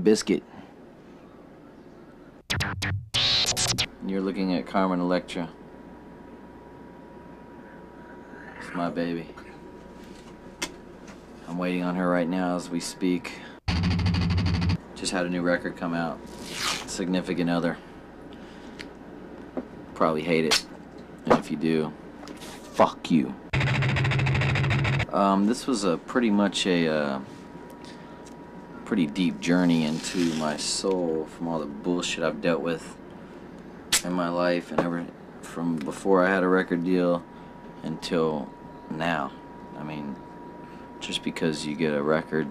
Limp Bizkit. You're looking at Carmen Electra. It's my baby. I'm waiting on her right now as we speak. Just had a new record come out. Significant Other. Probably hate it. And if you do, fuck you. This was pretty much a pretty deep journey into my soul from all the bullshit I've dealt with in my life, and from before I had a record deal until now. I mean, just because you get a record,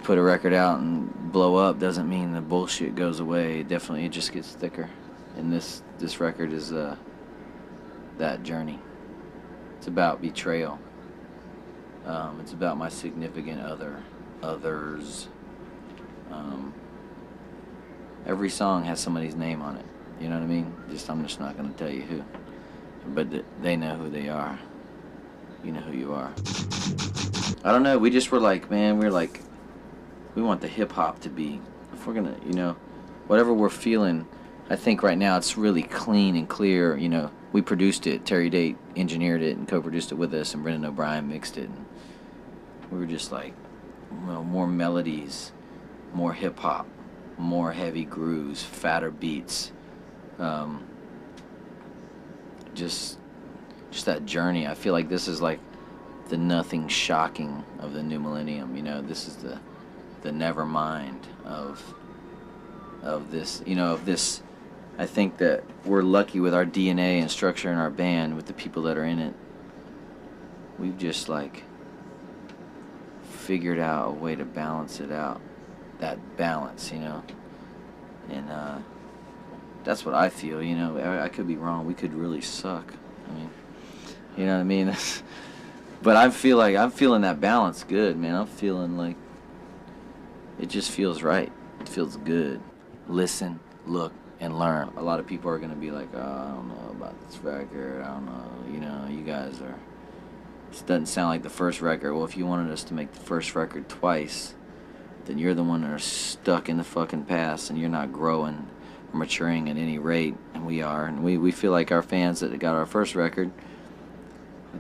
put a record out and blow up doesn't mean the bullshit goes away. It just gets thicker. And this record is that journey. It's about betrayal. It's about my significant others. Every song has somebody's name on it. You know what I mean? I'm just not gonna tell you who, but they know who they are. You know who you are. I don't know. We just were like, man, we want the hip hop to be. If we're gonna, whatever we're feeling. I think right now it's really clean and clear. We produced it. Terry Date engineered it and co-produced it with us, and Brendan O'Brien mixed it. And we were just like, more melodies, more hip hop, more heavy grooves, fatter beats. Just that journey. I feel like this is like the nothing shocking of the new millennium. This is the never mind of this. Of this. I think that we're lucky with our DNA and structure in our band, with the people that are in it. We've just figured out a way to balance it out. That balance, and that's what I feel. I could be wrong. We could really suck. You know what I mean? But I'm feeling that balance good, man. I'm feeling like it just feels right. It feels good. Listen, look, and learn. A lot of people are gonna be like, oh, I don't know about this record. I don't know. You guys are. This doesn't sound like the first record. Well, if you wanted us to make the first record twice, then you're the one that are stuck in the fucking past, and you're not growing or maturing at any rate, and we are. And we feel like our fans that got our first record,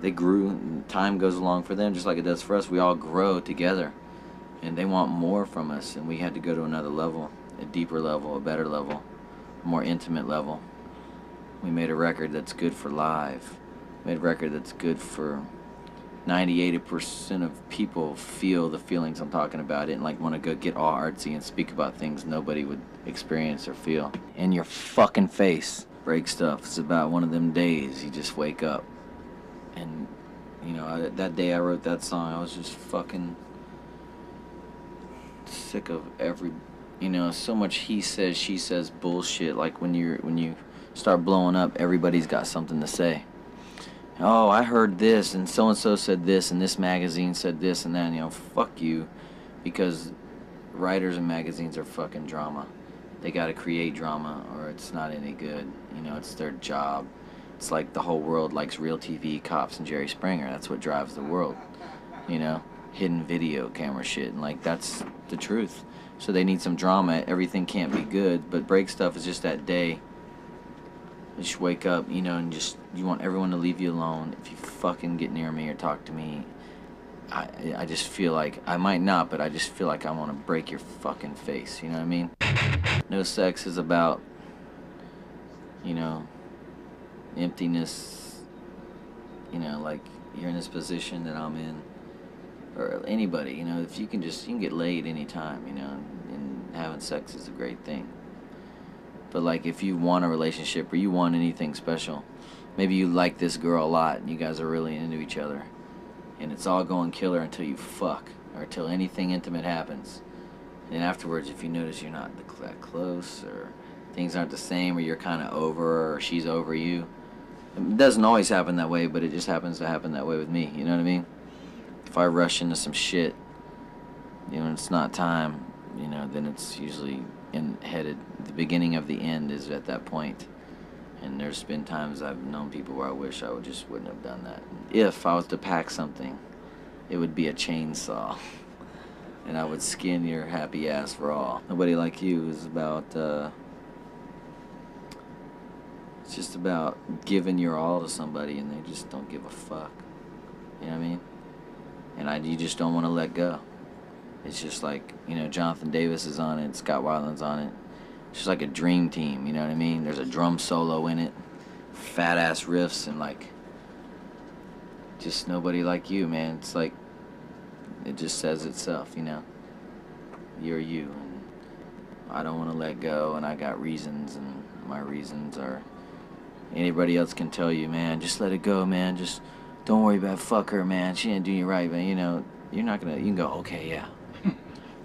they grew, and time goes along for them just like it does for us. We all grow together, and they want more from us, and we had to go to another level, a deeper level, a better level, a more intimate level. We made a record that's good for live. We made a record that's good for 90-80% of people feel the feelings I'm talking about, and want to go get all artsy and speak about things nobody would experience or feel. In your fucking face. Break Stuff. It's about one of them days you just wake up. And, that day I wrote that song, I was just fucking sick of so much he says, she says bullshit. Like when you start blowing up, everybody's got something to say. Oh, I heard this, and so-and-so said this, and this magazine said this and that. Fuck you, because writers and magazines are fucking drama. They gotta create drama, or it's not any good. It's their job. It's like the whole world likes real TV, cops, and Jerry Springer. That's what drives the world. Hidden video camera shit, and that's the truth. So they need some drama. Everything can't be good, but Break Stuff is just that day. You just wake up, and you want everyone to leave you alone. If you fucking get near me or talk to me, I just feel like, I might not, but I just feel like I want to break your fucking face, you know what I mean? No Sex is about, emptiness, you're in this position that I'm in, or anybody, if you can get laid anytime, and having sex is a great thing. But if you want a relationship or you want anything special, maybe you like this girl a lot and you guys are really into each other, and it's all going killer until you fuck, or until anything intimate happens. And afterwards, if you notice you're not that close, or things aren't the same, or you're kind of over her, or she's over you. It doesn't always happen that way, but it just happens to happen that way with me, you know what I mean? If I rush into some shit, it's not time, then it's usually headed. The beginning of the end is at that point. And there's been times I've known people where I wish I wouldn't have done that. If I was to pack something, it would be a chainsaw. and I would skin your happy ass raw. Nobody Like You is about, it's just about giving your all to somebody and they just don't give a fuck. You know what I mean? And you just don't want to let go. It's just like, you know, Jonathan Davis is on it, Scott Weiland's on it. It's just like a dream team, you know what I mean? There's a drum solo in it, fat ass riffs, and like, just Nobody Like You, man. It's like, it just says itself, you know? You're you, and I don't want to let go, and I got reasons, and my reasons are, anybody else can tell you, man, just let it go, man, just don't worry about fuck her, man, she didn't do you right, but you know, you're not gonna, you can go, okay, yeah.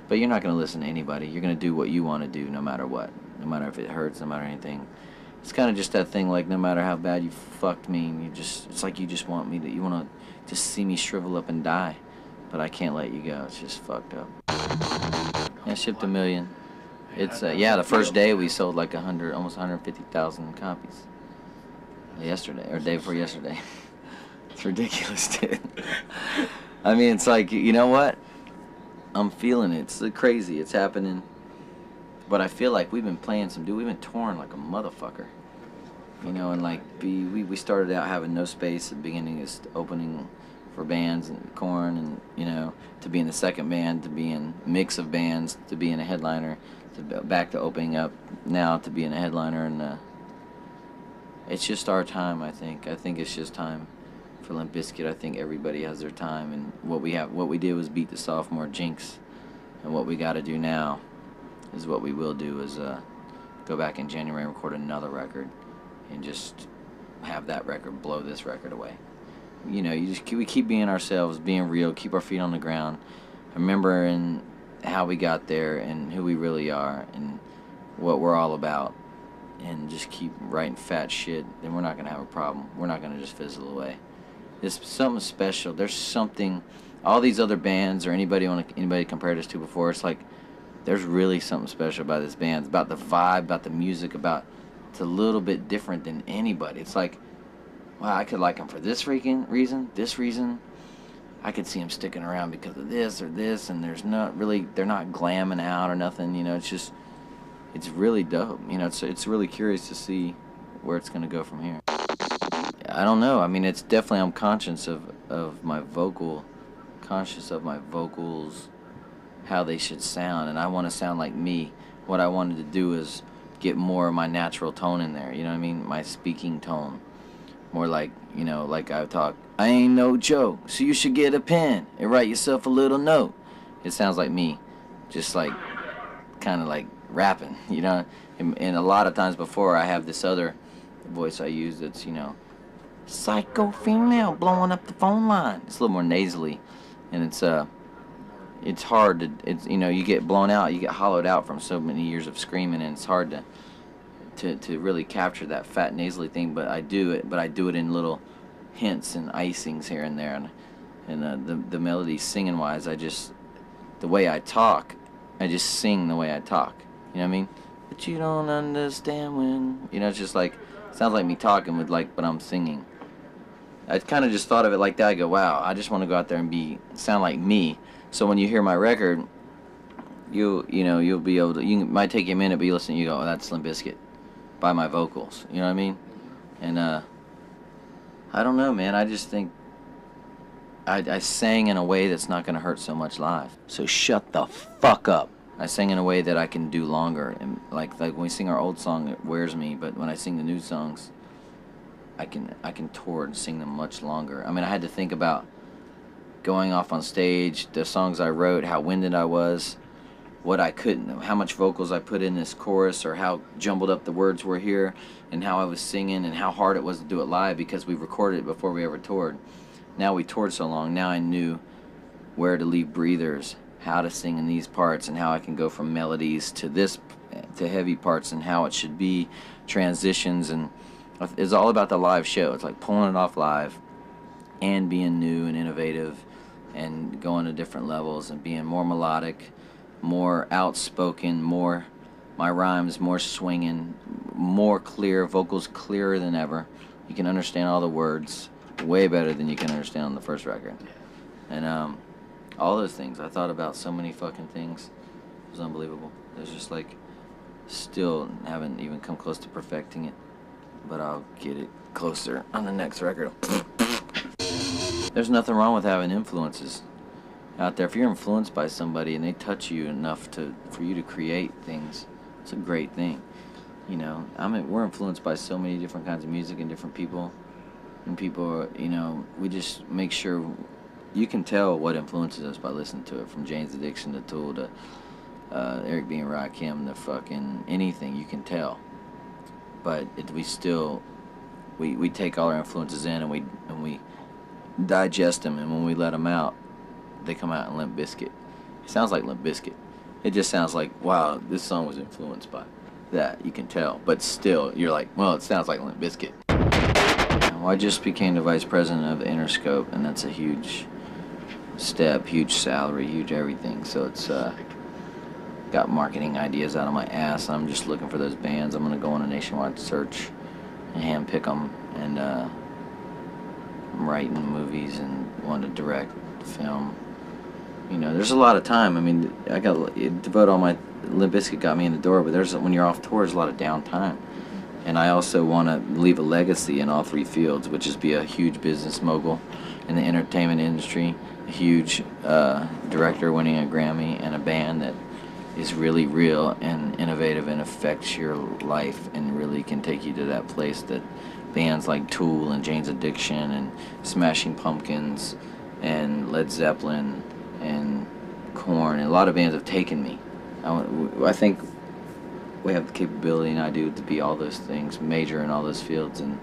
But you're not gonna listen to anybody. You're gonna do what you want to do no matter what, no matter if it hurts, no matter anything. It's kind of just that thing, like, no matter how bad you fucked me, it's like you just want me to, you want to just see me shrivel up and die. But I can't let you go. It's just fucked up. Yeah, shipped 1 million. It's, yeah, the first day we sold like almost 150,000 copies. Yesterday, or day before yesterday. It's ridiculous, dude. I mean, it's like, you know what? I'm feeling it. It's crazy. It's happening. But I feel like we've been playing some, dude, we've been touring like a motherfucker. You know, and like, we started out having no space at the beginning, just opening for bands and Korn, and, you know, to be in the second band, to be in mix of bands, to be in a headliner, to back to opening up now to be in a headliner, and it's just our time, I think. I think it's just time for Limp Bizkit. I think everybody has their time, and what we did was beat the sophomore jinx, and what we got to do now is what we will do is go back in January and record another record, and just have that record blow this record away. You know, we keep being ourselves, being real, keep our feet on the ground, remembering how we got there and who we really are and what we're all about, and just keep writing fat shit, then we're not going to have a problem. We're not going to just fizzle away. There's something special. There's something, all these other bands or anybody compared us to before, it's like, there's really something special about this band. It's about the vibe, about the music, it's a little bit different than anybody. It's like, wow, I could like them for this freaking reason, this reason. I could see them sticking around because of this or this, and they're not glamming out or nothing, you know, it's really dope, you know, it's really curious to see where it's going to go from here. I don't know, I mean, it's definitely, I'm conscious of my vocals, how they should sound, and I want to sound like me. What I wanted to do is get more of my natural tone in there, you know what I mean, my speaking tone. More like, you know, like I talk, I ain't no joke, so you should get a pen and write yourself a little note. It sounds like me, just like, kind of like rapping, you know. And a lot of times before, I have this other voice I use that's, you know, psycho female blowing up the phone line. It's a little more nasally, and it's hard to, you know, you get blown out, you get hollowed out from so many years of screaming, and it's hard to really capture that fat nasally thing, but I do it in little hints and icings here and there, and the melody singing wise, the way I talk, I just sing the way I talk, you know what I mean? But you don't understand when, you know, it's just like, it sounds like me talking with like, but I'm singing. I kind of just thought of it like that. I go, wow, I just want to go out there and sound like me, so when you hear my record, you'll be able to, might take you a minute, but you listen, you go, oh, that's Limp Bizkit. By my vocals, you know what I mean? And I don't know, man, I just think I sang in a way that's not going to hurt so much live. So shut the fuck up. I sang in a way that I can do longer, and like when we sing our old song, it wears me, but when I sing the new songs, I can tour and sing them much longer. I mean, I had to think about going off on stage, the songs I wrote, how winded I was, what I couldn't, how much vocals I put in this chorus, or how jumbled up the words were here, and how I was singing, and how hard it was to do it live because we recorded it before we ever toured. Now we toured so long, now I knew where to leave breathers, how to sing in these parts, and how I can go from melodies to heavy parts, and how it should be, transitions, and it's all about the live show. It's like pulling it off live and being new and innovative and going to different levels and being more melodic, more outspoken, my rhymes more swinging, more clear, vocals clearer than ever. You can understand all the words way better than you can understand on the first record. And All those things. I thought about so many fucking things. It was unbelievable. It was just like, still haven't even come close to perfecting it, but I'll get it closer on the next record. There's nothing wrong with having influences out there. If you're influenced by somebody and they touch you enough for you to create things, it's a great thing. You know, we're influenced by so many different kinds of music and different people. And people, you know, we just make sure you can tell what influences us by listening to it. From Jane's Addiction to Tool to Eric B. and Rakim to fucking anything, you can tell. But we take all our influences in and we digest them, and when we let them out, they come out in Limp Bizkit. It sounds like Limp Bizkit. It just sounds like, wow, this song was influenced by that. You can tell, but still, you're like, well, it sounds like Limp Bizkit. Well, I just became the vice president of the Interscope, and that's a huge step, huge salary, huge everything. So it's got marketing ideas out of my ass, and I'm just looking for those bands. I'm gonna go on a nationwide search and handpick them, and I'm writing movies and want to direct, film. You know, there's a lot of time. I mean, I got to devote all my. Limp Bizkit got me in the door, but when you're off tour, there's a lot of downtime. And I also want to leave a legacy in all three fields, which is be a huge business mogul in the entertainment industry, a huge director winning a Grammy, and a band that is really real and innovative and affects your life and really can take you to that place that bands like Tool and Jane's Addiction and Smashing Pumpkins and Led Zeppelin and Korn and a lot of bands have taken me. I think we have the capability, and I do, to be all those things, major in all those fields. And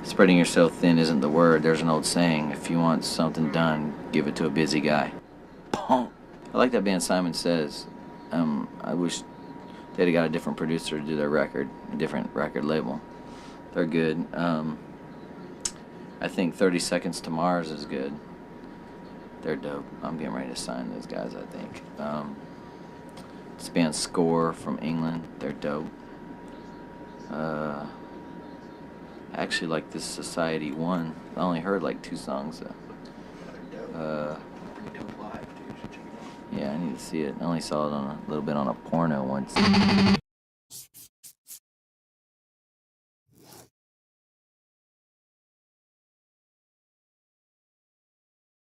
spreading yourself thin isn't the word. There's an old saying, if you want something done, give it to a busy guy. I like that band Simon Says. I wish they'd have got a different producer to do their record, a different record label. They're good. I think 30 Seconds to Mars is good. They're dope. I'm getting ready to sign those guys, I think. This band Score from England, they're dope. I actually like this Society 1. I only heard like 2 songs though. Yeah, I need to see it. I only saw it a little bit on a porno once.